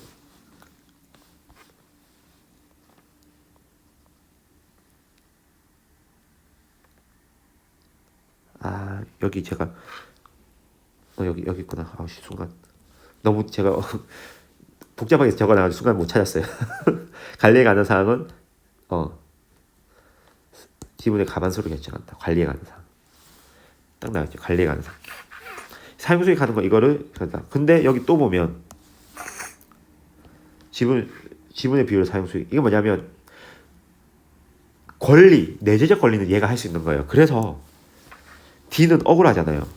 여기 제가 여기 있구나. 순간 너무 제가 복잡하게 적어놔가지고 순간 못 찾았어요. 관리에 관한 사항은 지분의 가반수로 결정한다. 관리에 관한 사항 딱 나왔죠. 관리에 관한 사항. 사용수익 하는 거 이거를 그런다. 근데 여기 또 보면 지분의 비율 사용수익 이게 뭐냐면 내재적 권리는 얘가 할 수 있는 거예요. 그래서 D는 억울하잖아요.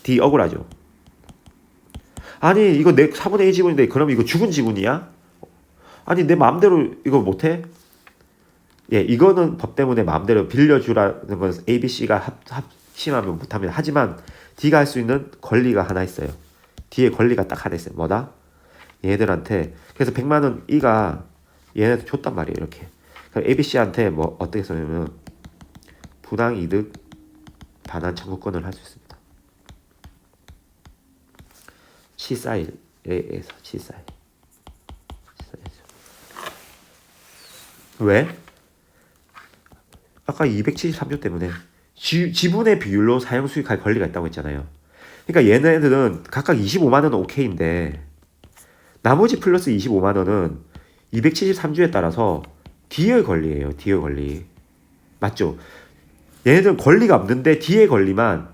D 억울하죠. 아니 이거 내 4분의 1 지분인데 그럼 이거 죽은 지분이야? 아니 내 마음대로 이거 못해? 예, 이거는 법 때문에 마음대로 빌려주라는 건 A, B, C가 합심하면 못합니다. 하지만 D가 할 수 있는 권리가 하나 있어요. D의 권리가 딱 하나 있어요. 뭐다? 얘들한테 그래서 100만 원 E가 얘네한테 줬단 말이에요. 이렇게 A, B, C한테 뭐 어떻게 써냐면 부당 이득 반환 청구권을 할 수 있습니다. 치사일에서 치사일. 왜? 아까 273조 때문에 지분의 비율로 사용 수익할 권리가 있다고 했잖아요. 그러니까 얘네들은 각각 25만 원은 오케이인데 나머지 플러스 25만 원은 273조에 따라서 D의 권리예요. D의 권리. 맞죠? 얘네들은 권리가 없는데 D의 권리만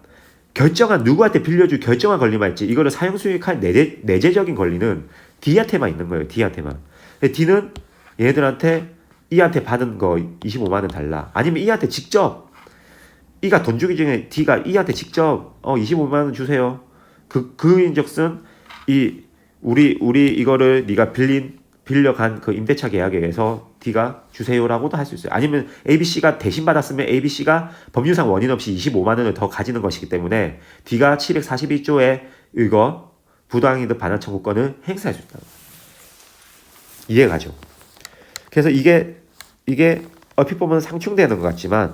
결정한 누구한테 빌려줄 결정한 권리만 있지 이거를 사용 수익할 내재적인 권리는 D한테만 있는 거예요. D한테만. D는 얘네들한테 E한테 받은 거 25만 원 달라. 아니면 E한테 직접 E가 돈 주기 전에 D가 E한테 직접 25만 원 주세요. 그인적슨 우리 이거를 네가 빌려간 그 임대차 계약에 의해서 D가 주세요라고도 할 수 있어요. 아니면 ABC가 대신 받았으면 ABC가 법률상 원인 없이 25만 원을 더 가지는 것이기 때문에 D가 741조에 이거 부당이득 반환 청구권을 행사할 수 있다. 이해가죠? 그래서 이게 얼핏 보면 상충되는 것 같지만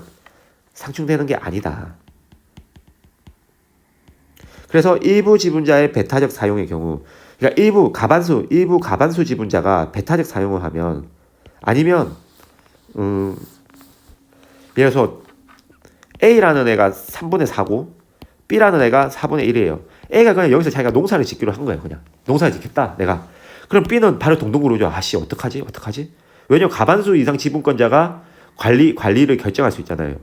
상충되는 게 아니다. 그래서 일부 지분자의 배타적 사용의 경우, 그러니까 일부 가반수 지분자가 배타적 사용을 하면, 아니면 예를 들어서 A라는 애가 3분의 4고 B라는 애가 4분의 1이에요. A가 그냥 여기서 자기가 농사를 짓기로 한 거예요. 그냥 농사를 짓겠다 내가. 그럼 B는 바로 동동 구르죠. 아씨 어떡하지? 왜냐면 가반수 이상 지분권자가 관리를 결정할 수 있잖아요.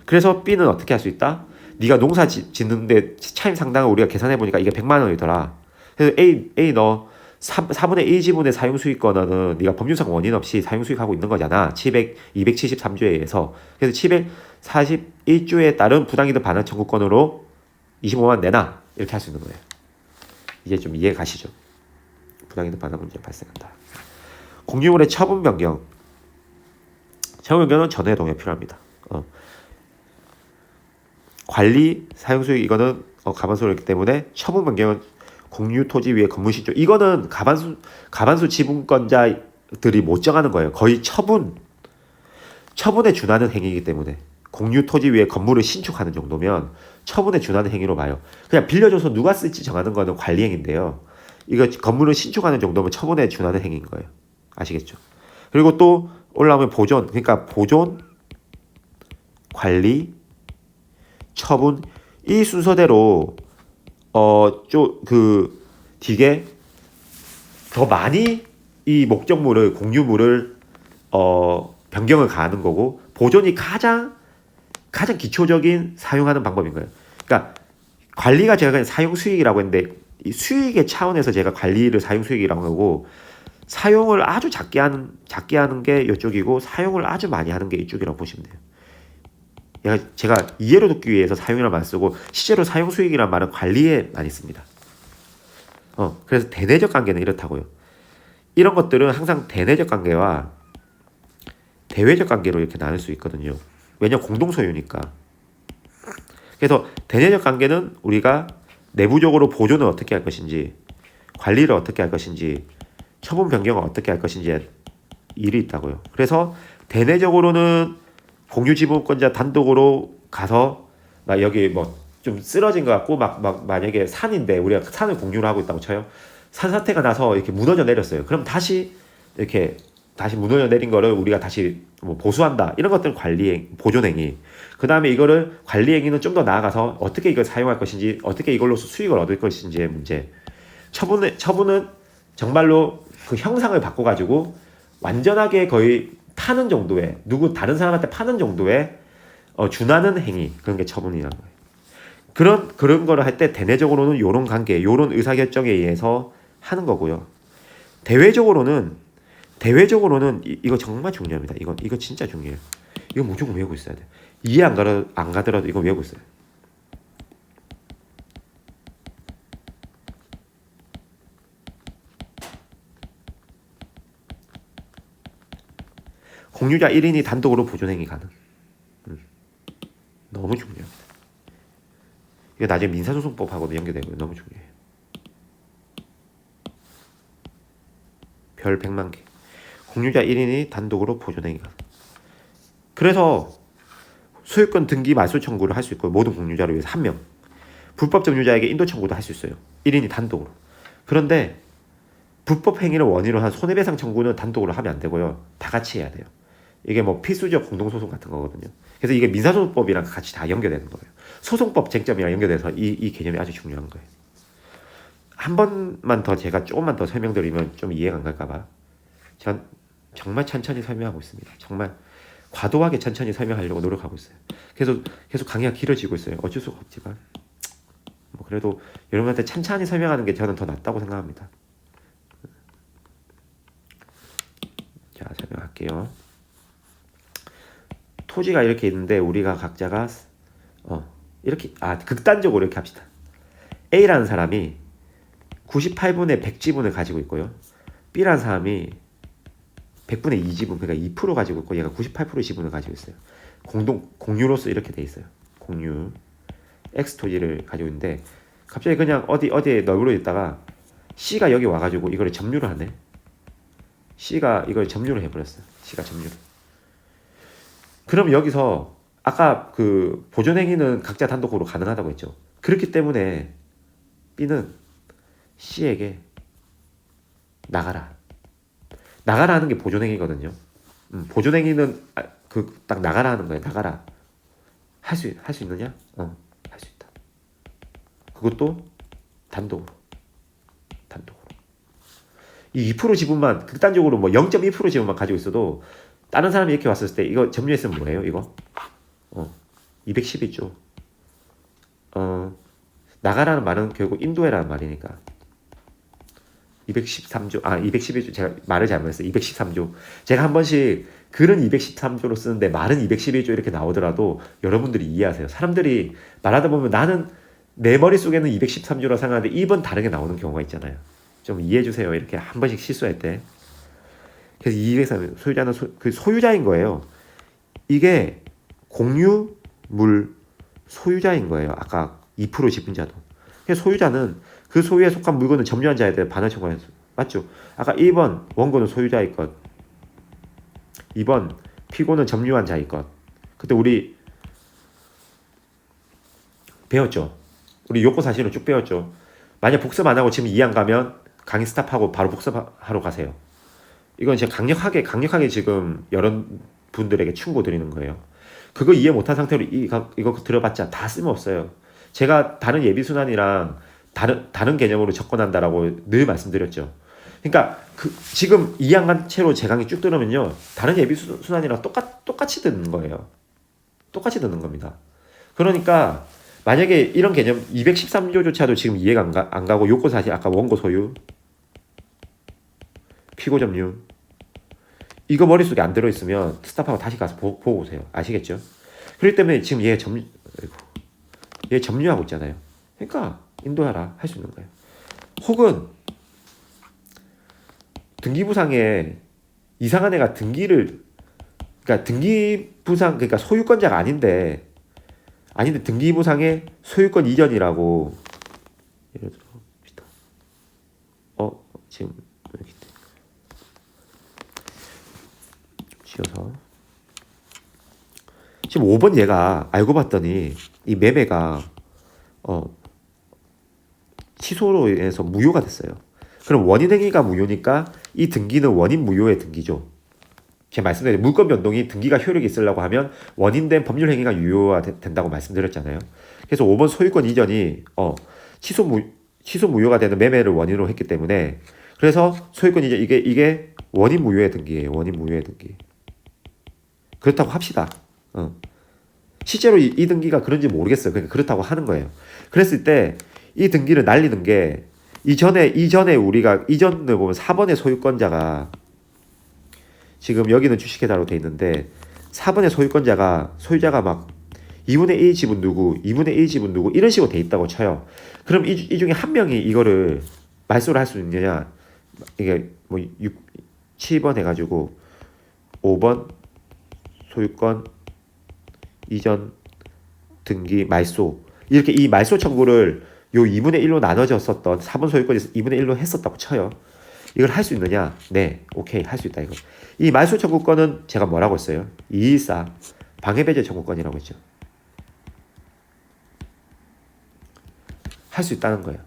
그래서 B는 어떻게 할 수 있다? 네가 농사 짓는데 차임 상당을 우리가 계산해보니까 이게 100만 원이더라. 그래서 A 너 4분의 1 지분의 사용수익권은 네가 법률상 원인 없이 사용수익하고 있는 거잖아. 273조에 의해서. 그래서 741조에 따른 부당이득 반환 청구권으로 25만 원 내놔. 이렇게 할 수 있는 거예요. 이제 좀 이해 가시죠? 부당이득 반환 문제 발생한다. 공유물의 처분 변경. 처분 변경은 전회 동의가 필요합니다. 관리, 사용수익 이거는 가반수였기 때문에 처분 변경은 공유 토지 위에 건물 신조. 이거는 가반수 지분권자들이 못 정하는 거예요. 거의 처분에 준하는 행위이기 때문에 공유 토지 위에 건물을 신축하는 정도면 처분에 준하는 행위로 봐요. 그냥 빌려줘서 누가 쓸지 정하는 거는 관리행위인데요. 이거 건물을 신축하는 정도면 처분에 준하는 행위인 거예요. 아시겠죠? 그리고 또 올라오면 보존. 그러니까 보존, 관리, 처분 이 순서대로 되게 더 많이 이 목적물을 공유물을 변경을 가하는 거고 보존이 가장 기초적인 사용하는 방법인 거예요. 그러니까 관리가 제가 그냥 사용 수익이라고 했는데 이 수익의 차원에서 제가 관리를 사용 수익이라고 하고 사용을 아주 작게 하는 게 이쪽이고 사용을 아주 많이 하는 게 이쪽이라고 보시면 돼요. 제가 이해를 돕기 위해서 사용이라는 말을 쓰고 실제로 사용 수익이라는 말은 관리에 많이 씁니다. 그래서 대내적 관계는 이렇다고요. 이런 것들은 항상 대내적 관계와 대외적 관계로 이렇게 나눌 수 있거든요. 왜냐면 공동 소유니까. 그래서 대내적 관계는 우리가 내부적으로 보존을 어떻게 할 것인지, 관리를 어떻게 할 것인지, 처분 변경을 어떻게 할 것인지 일이 있다고요. 그래서 대내적으로는 공유 지분권자 단독으로 가서 막 여기 뭐 좀 쓰러진 것 같고 막 만약에 산인데 우리가 산을 공유를 하고 있다고 쳐요. 산 사태가 나서 이렇게 무너져 내렸어요. 그럼 다시 무너져 내린 거를 우리가 다시 뭐 보수한다. 이런 것들은 보존행위. 그 다음에 이거를 관리행위는 좀 더 나아가서 어떻게 이걸 사용할 것인지, 어떻게 이걸로서 수익을 얻을 것인지의 문제. 처분은 정말로 그 형상을 바꿔가지고 완전하게 거의 파는 정도의 다른 사람한테 파는 정도의 준하는 행위, 그런 게 처분이라는 거예요. 그런 거를 할 때 대내적으로는 요런 관계, 요런 의사결정에 의해서 하는 거고요. 대외적으로는 이거 정말 중요합니다. 이거 진짜 중요해요. 이거 무조건 외우고 있어야 돼. 이해 안 가더라도 이거 외우고 있어요. 공유자 1인이 단독으로 보존행위 가능. 너무 중요합니다. 이거 나중에 민사소송법하고도 연계되고요. 너무 중요해요. 별 100만 개. 공유자 1인이 단독으로 보존행위 가능. 그래서 소유권 등기 말소 청구를 할 수 있고 모든 공유자를 위해서 1명. 불법 점유자에게 인도 청구도 할 수 있어요. 1인이 단독으로. 그런데 불법 행위를 원인으로 한 손해배상 청구는 단독으로 하면 안 되고요. 다 같이 해야 돼요. 이게 뭐 필수적 공동소송 같은 거거든요. 그래서 이게 민사소송법이랑 같이 다 연결되는 거예요. 소송법 쟁점이랑 연결돼서 이 개념이 아주 중요한 거예요. 한 번만 더 제가 조금만 더 설명드리면 좀 이해가 안 갈까봐 전 정말 천천히 설명하고 있습니다. 정말 과도하게 천천히 설명하려고 노력하고 있어요. 계속 강의가 길어지고 있어요. 어쩔 수가 없지만 뭐 그래도 여러분한테 천천히 설명하는 게 저는 더 낫다고 생각합니다. 자, 설명할게요. 토지가 이렇게 있는데 우리가 각자가 이렇게 극단적으로 이렇게 합시다. A라는 사람이 98분의 100지분을 가지고 있고요. B라는 사람이 100분의 2지분, 그러니까 2% 가지고 있고 얘가 98% 지분을 가지고 있어요. 공유로서 이렇게 돼 있어요. 공유. X 토지를 가지고 있는데 갑자기 그냥 어디에 널브러 있다가 C가 여기 와가지고 이거를 점유를 하네. C가 이걸 점유를 해버렸어요. C가 점유를. 그럼 여기서 아까 그 보존행위는 각자 단독으로 가능하다고 했죠. 그렇기 때문에 B는 C에게 나가라 하는 게 보존행위거든요. 보존행위는 딱 나가라 하는 거예요. 나가라. 할 수 있느냐? 할 수 있다. 그것도 단독으로. 이 2% 지분만 극단적으로 뭐 0.2% 지분만 가지고 있어도 다른 사람이 이렇게 왔을 때 이거 점유했으면 뭐예요? 이거 210이죠. 나가라는 말은 결국 인도해라는 말이니까 213조 211조 제가 말을 잘못했어요. 213조 제가 한 번씩 글은 213조로 쓰는데 말은 211조 이렇게 나오더라도 여러분들이 이해하세요. 사람들이 말하다 보면 나는 내 머릿속에는 213조라 생각하는데 입은 다르게 나오는 경우가 있잖아요. 좀 이해해 주세요. 이렇게 한 번씩 실수할 때. 그래서 203 소유자는 그 소유자인 거예요. 이게 공유물 소유자인 거예요. 아까 2% 지분자도. 그래서 소유자는 그 소유에 속한 물건을 점유한 자에 대해 반환 청구해서 맞죠? 아까 1번 원고는 소유자의 것, 2번 피고는 점유한 자의 것. 그때 우리 배웠죠. 우리 요건 사실은 쭉 배웠죠. 만약 복습 안 하고 지금 이해 안 가면 강의 스탑하고 바로 복습하러 가세요. 이건 제가 강력하게 지금 여러분들에게 충고 드리는 거예요. 그거 이해 못한 상태로 이거 들어봤자 다 쓸모없어요. 제가 다른 예비순환이랑 다른 개념으로 접근한다라고 늘 말씀드렸죠. 그러니까 지금 이해 안 간 채로 제 강의 쭉 들으면요. 다른 예비순환이랑 똑같이 듣는 거예요. 똑같이 듣는 겁니다. 그러니까 만약에 이런 개념 213조조차도 지금 이해가 안 가고 요건 사실 아까 원고 소유 피고 점유 이거 머릿속에 안 들어있으면 스탑하고 다시 가서 보고 오세요. 아시겠죠? 그렇기 때문에 지금 얘 점유하고 있잖아요. 그러니까 인도하라 할 수 있는 거예요. 혹은 등기부상에 이상한 애가 그러니까 등기부상 그러니까 소유권자가 아닌데 등기부상에 소유권 이전이라고 예를 들어 지금 여기 지어서 지금 5번 얘가 알고 봤더니 이 매매가 취소로 인해서 무효가 됐어요. 그럼 원인행위가 무효니까 이 등기는 원인 무효의 등기죠. 제가 말씀드린 물권 변동이 등기가 효력이 있으려고 하면 원인된 법률 행위가 유효화된다고 말씀드렸잖아요. 그래서 5번 소유권 이전이 취소 무효가 되는 매매를 원인으로 했기 때문에 그래서 소유권 이전 이게 원인 무효의 등기예요. 원인 무효의 등기. 그렇다고 합시다. 실제로 이 등기가 그런지 모르겠어요. 그러니까 그렇다고 하는 거예요. 그랬을 때 이 등기를 날리는 게 이전에 우리가 이전을 보면 4번의 소유권자가 지금 여기는 주식회사로 돼 있는데 4번의 소유자가 막 2분의 1 지분 누구 2분의 1 지분 누구 이런 식으로 돼 있다고 쳐요. 그럼 이 중에 한 명이 이거를 말소를 할 수 있느냐 이게 뭐 7번 해가지고 5번 소유권 이전 등기 말소 이렇게 이 말소 청구를 요 2분의 1로 나눠졌었던 4번 소유권에서 2분의 1로 했었다고 쳐요. 이걸 할 수 있느냐? 네, 오케이 할 수 있다 이거. 이 말소 청구권은 제가 뭐라고 했어요? 214 방해배제 청구권이라고 했죠. 할 수 있다는 거예요.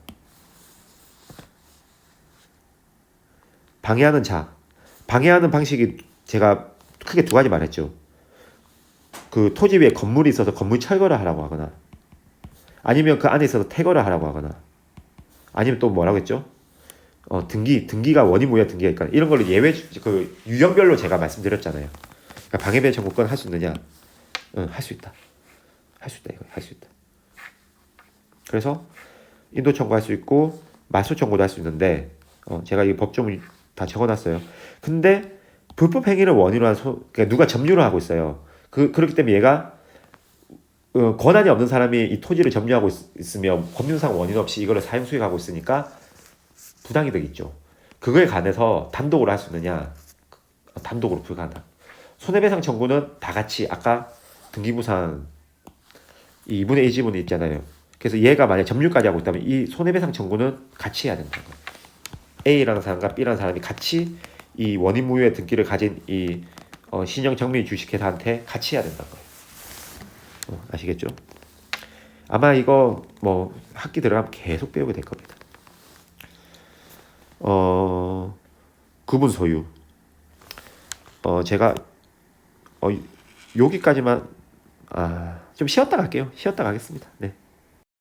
방해하는 방식이 제가 크게 두 가지 말했죠. 그 토지 위에 건물이 있어서 건물 철거를 하라고 하거나, 아니면 그 안에 있어서 퇴거를 하라고 하거나, 아니면 또 뭐라고 했죠? 등기가 원인무효 등기가 있거나, 이런 걸로 예외, 그 유형별로 제가 말씀드렸잖아요. 그러니까 방해배 청구권 할 수 있느냐? 응, 할 수 있다. 할 수 있다, 이거 할 수 있다. 그래서 인도 청구할 수 있고 말소 청구도 할 수 있는데, 제가 이 법조문 다 적어놨어요. 근데 불법 행위를 원인으로 한 그러니까 누가 점유를 하고 있어요. 그렇기 때문에 얘가 권한이 없는 사람이 이 토지를 점유하고 있으면 법률상 원인 없이 이거를 사용 수익하고 있으니까 부당이득 있죠. 그거에 관해서 단독으로 할 수 있느냐? 단독으로 불가하다. 손해배상 청구는 다 같이 아까 등기부상 이 2분의 1 지분이 있잖아요. 그래서 얘가 만약 점유까지 하고 있다면 이 손해배상 청구는 같이 해야 된다는 거예요. A라는 사람과 B라는 사람이 같이 이 원인무효의 등기를 가진 이 신형 정밀 주식회사한테 같이 해야 된다는 거예요. 아시겠죠? 아마 이거 뭐 학기 들어가면 계속 배우게 될 겁니다. 구분 소유. 제가 여기까지만 좀 쉬었다 갈게요. 쉬었다 가겠습니다. 네.